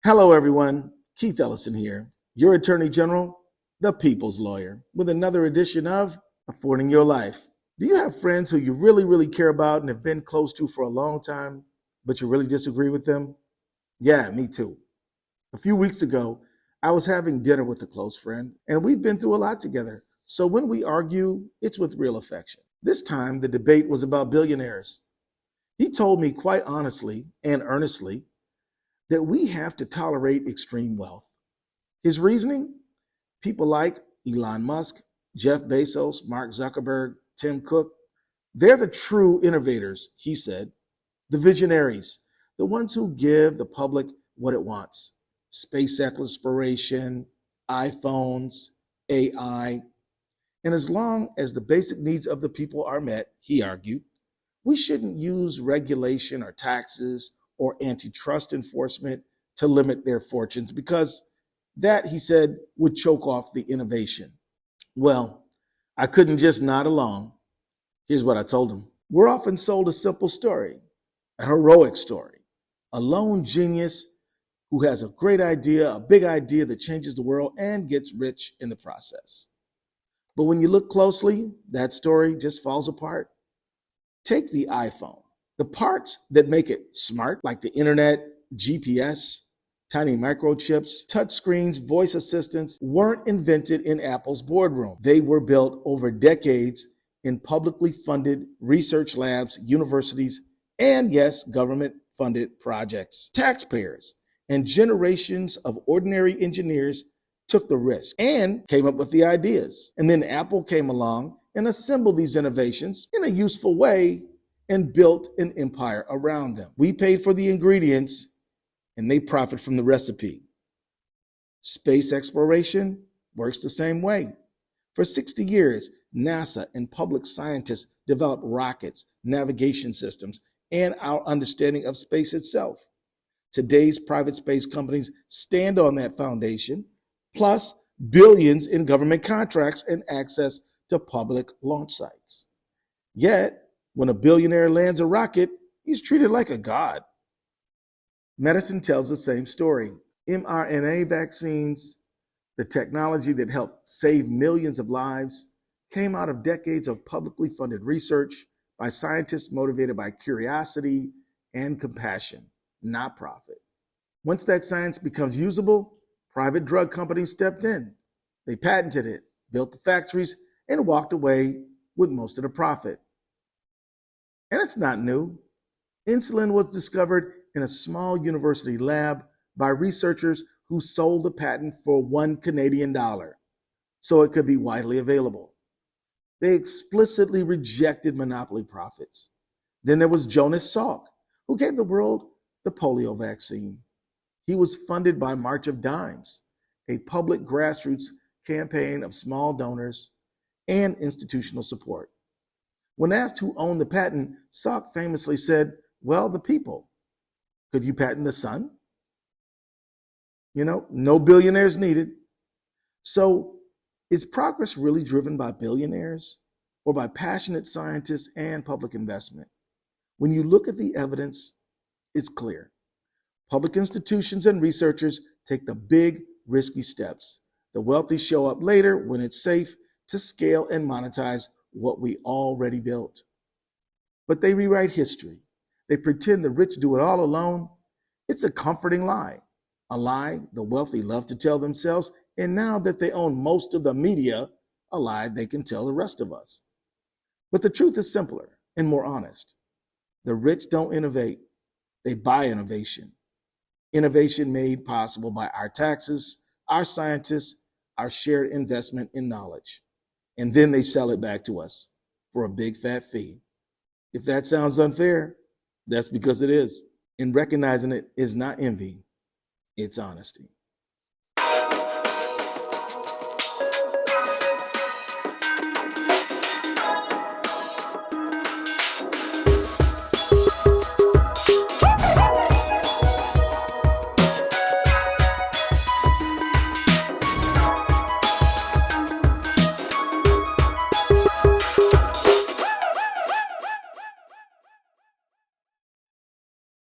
Hello, everyone. Keith Ellison here, your Attorney General, the People's Lawyer, with another edition of Affording Your Life. Do you have friends who you really care about and have been close to for a long time, but you really disagree with them? Yeah, me too. A few weeks ago, I was having dinner with a close friend, and we've been through a lot together. So when we argue, it's with real affection. This time, the debate was about billionaires. He told me quite honestly and earnestly that we have to tolerate extreme wealth. His reasoning? People like Elon Musk, Jeff Bezos, Mark Zuckerberg, Tim Cook, they're the true innovators, he said, the visionaries, the ones who give the public what it wants. Space exploration, iPhones, AI. And as long as the basic needs of the people are met, he argued, we shouldn't use regulation or taxes or antitrust enforcement to limit their fortunes because that, he said, would choke off the innovation. Well, I couldn't just nod along. Here's what I told him. We're often sold a simple story, a heroic story, a lone genius who has a great idea, a big idea that changes the world and gets rich in the process. But when you look closely, that story just falls apart. Take the iPhone. The parts that make it smart, like the internet, GPS, tiny microchips, touchscreens, voice assistants, weren't invented in Apple's boardroom. They were built over decades in publicly funded research labs, universities, and yes, government-funded projects. Taxpayers and generations of ordinary engineers took the risk and came up with the ideas. And then Apple came along and assembled these innovations in a useful way and built an empire around them. We paid for the ingredients and they profit from the recipe. Space exploration works the same way. For 60 years, NASA and public scientists developed rockets, navigation systems, and our understanding of space itself. Today's private space companies stand on that foundation, plus billions in government contracts and access to public launch sites. Yet, when a billionaire lands a rocket, he's treated like a god. Medicine tells the same story. mRNA vaccines, the technology that helped save millions of lives, came out of decades of publicly funded research by scientists motivated by curiosity and compassion, not profit. Once that science becomes usable, private drug companies stepped in. They patented it, built the factories, and walked away with most of the profit. And it's not new. Insulin was discovered in a small university lab by researchers who sold the patent for $1 Canadian so it could be widely available. They explicitly rejected monopoly profits. Then there was Jonas Salk, who gave the world the polio vaccine. He was funded by March of Dimes, a public grassroots campaign of small donors and institutional support. When asked who owned the patent, Salk famously said, well, the people. Could you patent the sun? No billionaires needed. So is progress really driven by billionaires or by passionate scientists and public investment? When you look at the evidence, it's clear. Public institutions and researchers take the big, risky steps. The wealthy show up later when it's safe to scale and monetize what we already built. But they rewrite history. They pretend the rich do it all alone. It's a comforting lie, a lie the wealthy love to tell themselves, and now that they own most of the media, a lie they can tell the rest of us. But the truth is simpler and more honest. The rich don't innovate, they buy innovation. Innovation made possible by our taxes, our scientists, our shared investment in knowledge. And then they sell it back to us for a big fat fee. If that sounds unfair, that's because it is. And recognizing it is not envy, it's honesty.